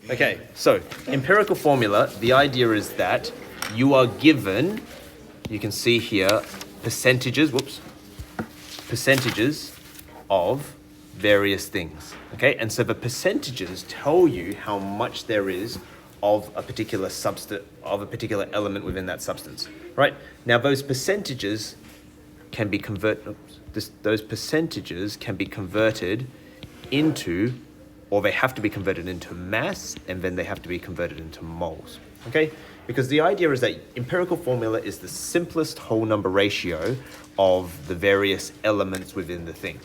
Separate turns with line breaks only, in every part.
Okay, so empirical formula, the idea is that you are given, you can see here, percentages of various things, okay? And so the percentages tell you how much there is of a particular particular element within that substance, right? Now those percentages can be converted into, or they have to be converted into mass, and then they have to be converted into moles, okay? Because the idea is that empirical formula is the simplest whole number ratio of the various elements within the thing.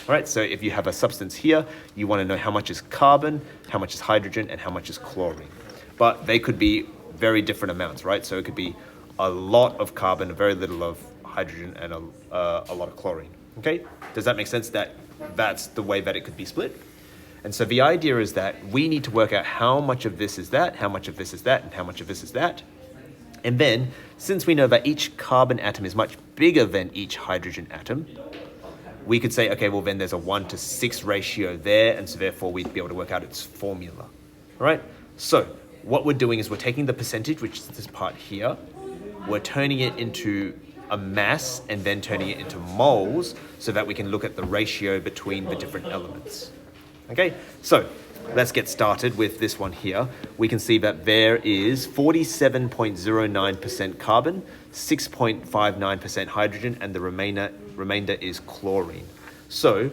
All right, so if you have a substance here, you want to know how much is carbon, how much is hydrogen, and how much is chlorine. But they could be very different amounts, right? So it could be a lot of carbon, a very little of hydrogen, and a lot of chlorine, okay? Does that make sense that that's the way that it could be split? And so the idea is that we need to work out how much of this is that, how much of this is that, and how much of this is that. And then, since we know that each carbon atom is much bigger than each hydrogen atom, we could say, okay, well then there's a 1:6 ratio there, and so therefore we'd be able to work out its formula. All right? So what we're doing is we're taking the percentage, which is this part here, we're turning it into a mass and then turning it into moles so that we can look at the ratio between the different elements. Okay, so let's get started with this one here. We can see that there is 47.09% carbon, 6.59% hydrogen, and the remainder is chlorine. So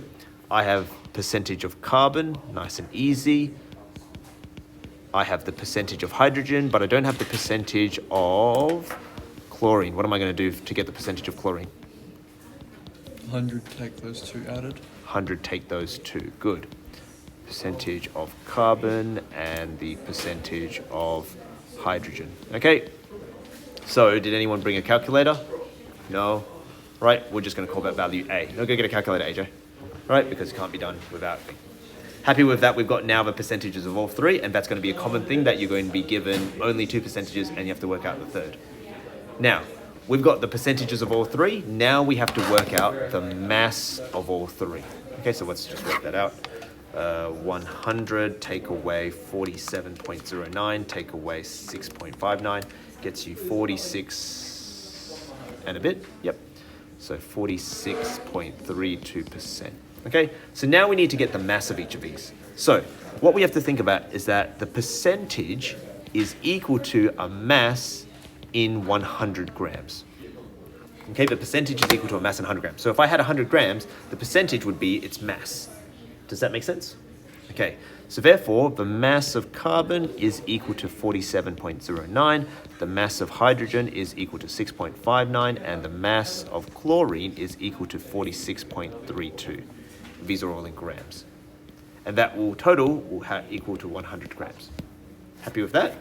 I have percentage of carbon, nice and easy. I have the percentage of hydrogen, but I don't have the percentage of chlorine. What am I going to do to get the percentage of chlorine?
100, take those two added.
100, take those two, good. Percentage of carbon and the percentage of hydrogen. Okay, so did anyone bring a calculator? No? Right, we're just going to call that value A. No, go get a calculator, AJ. Right, because it can't be done without me. Happy with that, we've got now the percentages of all three, and that's going to be a common thing that you're going to be given only two percentages and you have to work out the third. Now, we've got the percentages of all three. Now we have to work out the mass of all three. Okay, so let's just work that out. 100 take away 47.09 take away 6.59 gets you 46 and a bit. Yep. So 46.32%. Okay, so now we need to get the mass of each of these. So what we have to think about is that the percentage is equal to a mass in 100 grams. Okay, the percentage is equal to a mass in 100 grams. So if I had 100 grams, the percentage would be its mass. Does that make sense? Okay, so therefore the mass of carbon is equal to 47.09, the mass of hydrogen is equal to 6.59, and the mass of chlorine is equal to 46.32. These are all in grams. And that will equal to 100 grams. Happy with that?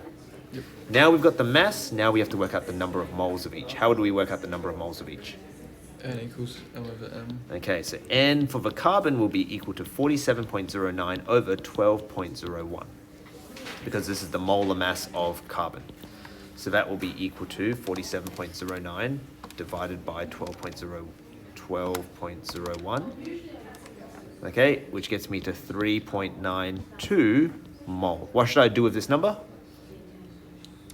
Yep.
Now we've got the mass, now we have to work out the number of moles of each. How would we work out the number of moles of each?
N equals M over M.
Okay, so N for the carbon will be equal to 47.09 over 12.01, because this is the molar mass of carbon. So that will be equal to 47.09 divided by 12.01, okay, which gets me to 3.92 mole. What should I do with this number?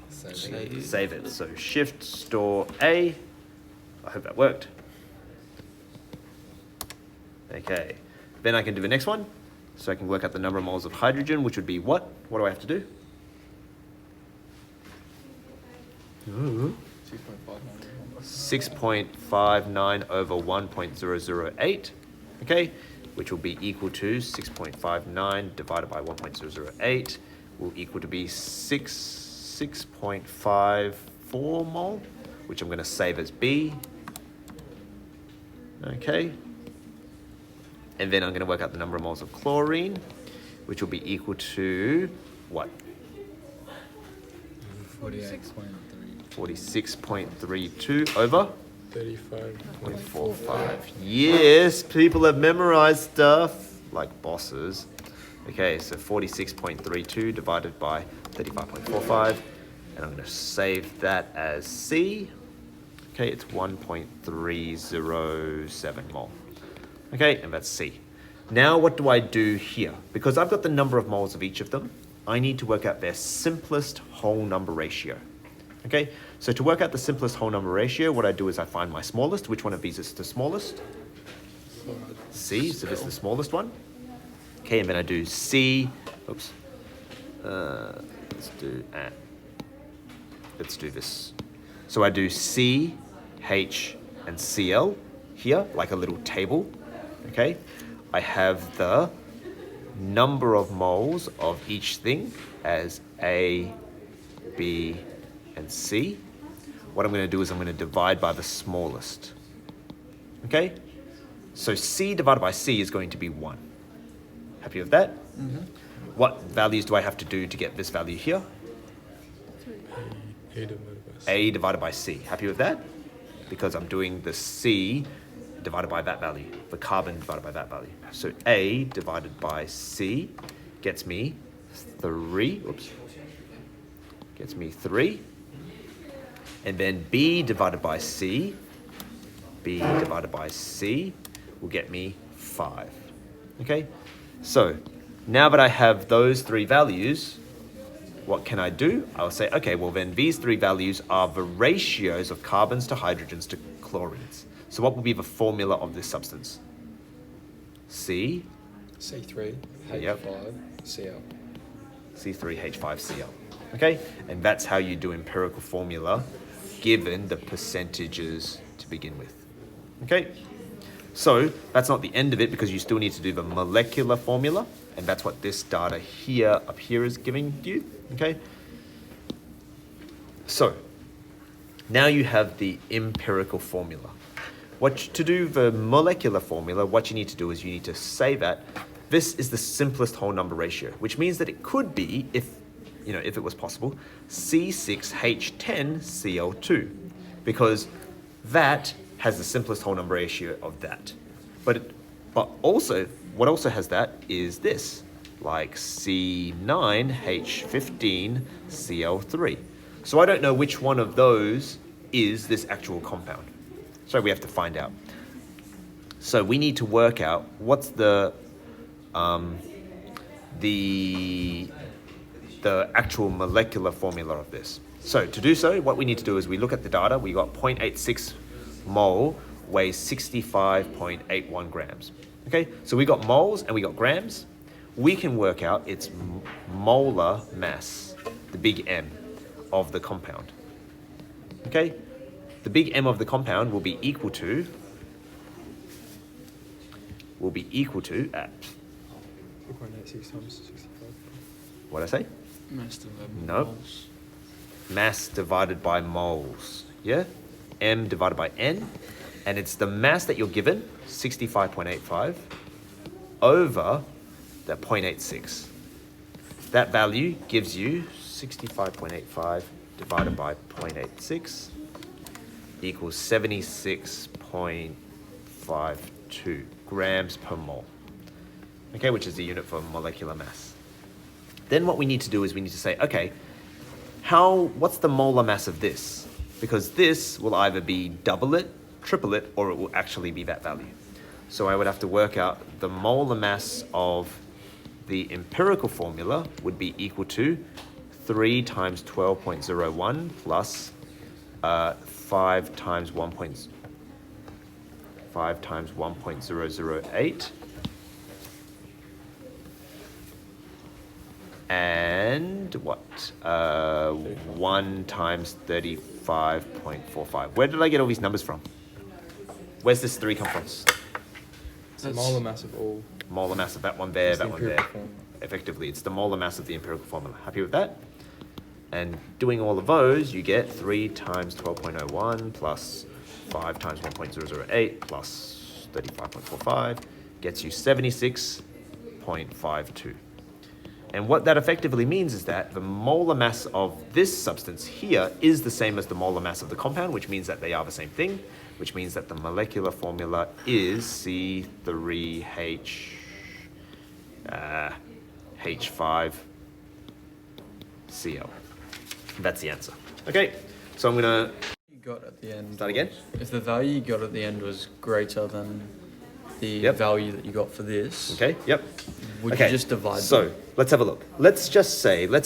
Save it. So shift store A. I hope that worked. Okay, then I can do the next one. So I can work out the number of moles of hydrogen, which would be what? What do I have to do? 6.59 over 1.008, okay, which will be equal to 6.59 divided by 1.008 will equal to be 6.54 mole, which I'm going to save as B. Okay. And then I'm going to work out the number of moles of chlorine, which will be equal to what? 46.32 over 35.45. Yes, people have memorized stuff like bosses. Okay, so 46.32 divided by 35.45, and I'm going to save that as C. Okay, it's 1.307 mole. Okay, and that's C. Now what do I do here? Because I've got the number of moles of each of them, I need to work out their simplest whole number ratio. Okay, so to work out the simplest whole number ratio, what I do is I find my smallest. Which one of these is the smallest? C, so this is the smallest one. Okay, and then I do C, oops, let's do this. So I do C, H, and Cl here, like a little table, okay? I have the number of moles of each thing as A, B, and C. What I'm going to do is I'm going to divide by the smallest, okay? So C divided by C is going to be 1. Happy with that?
Mm-hmm.
What values do I have to do to get this value here? A divided by C. Happy with that? Because I'm doing the C divided by that value, the carbon divided by that value. So A divided by C gets me 3. Oops. Gets me 3. And then B divided by C will get me 5. Okay? So now that I have those 3 values, what can I do? I'll say, okay, well then these 3 values are the ratios of carbons to hydrogens to chlorines. So what will be the formula of this substance? C.
C3, H5,
Yep.
Cl.
C3H5Cl. Okay? And that's how you do empirical formula given the percentages to begin with. Okay? So that's not the end of it because you still need to do the molecular formula, and that's what this data here up here is giving you. Okay? So now you have the empirical formula. To do the molecular formula, what you need to do is you need to say that this is the simplest whole number ratio, which means that it could be, if it was possible, C6H10Cl2, because that has the simplest whole number ratio of that. But also, what also has that is this, like C9H15Cl3. So I don't know which one of those is this actual compound. So we have to find out. So we need to work out what's the actual molecular formula of this. So to do so, what we need to do is we look at the data. We got 0.86 mole weighs 65.81 grams. Okay, so we got moles and we got grams. We can work out its molar mass, the big M of the compound. Okay, the big M of the compound will be equal to at
2.86 times 65.
what did I say?
Mass divided by
Nope.
moles.
Mass divided by moles. Yeah? M divided by N. And it's the mass that you're given, 65.85, over that 0.86. That value gives you 65.85 divided by 0.86 equals 76.52 grams per mole. Okay, which is the unit for molecular mass. Then what we need to do is we need to say, okay, what's the molar mass of this? Because this will either be double it, triple it, or it will actually be that value. So I would have to work out the molar mass of the empirical formula would be equal to 3 times 12.01 plus 5 times 1.008 and what? 1 times 35.45. Where did I get all these numbers from? Where's this 3 come from?
It's the molar mass of all.
Molar mass of that one there,
It's the
that one there.
empirical formula.
Effectively, it's the molar mass of the empirical formula. Happy with that? And doing all of those, you get 3 times 12.01 plus 5 times 1.008 plus 35.45 gets you 76.52. And what that effectively means is that the molar mass of this substance here is the same as the molar mass of the compound, which means that they are the same thing, which means that the molecular formula is C3H5Cl. That's the answer. Okay, so I'm gonna
You got at the end.
start again.
If the value you got at the end was greater than the
Yep.
value that you got for this,
Okay, yep.
Would
Okay,
you just divide
so
them?
let's have a look. Let's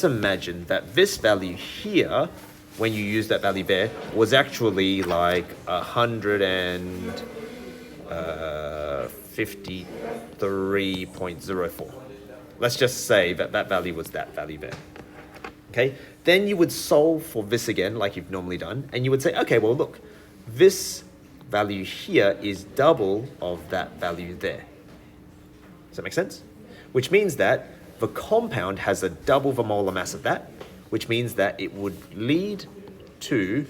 imagine that this value here, when you use that value there, was actually like 153.04. Let's just say that that value was that value there. Okay, then you would solve for this again, like you've normally done, and you would say, okay, well, look, this value here is double of that value there. Does that make sense? Which means that the compound has a double the molar mass of that, which means that it would lead to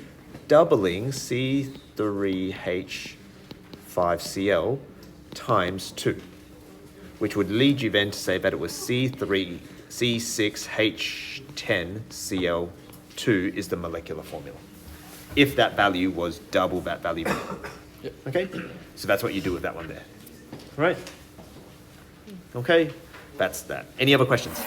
doubling C3H5Cl times 2, which would lead you then to say that it was C6H10Cl2 is the molecular formula, if that value was double that value.
Yep.
Okay? So that's what you do with that one there. Right? Okay? That's that. Any other questions?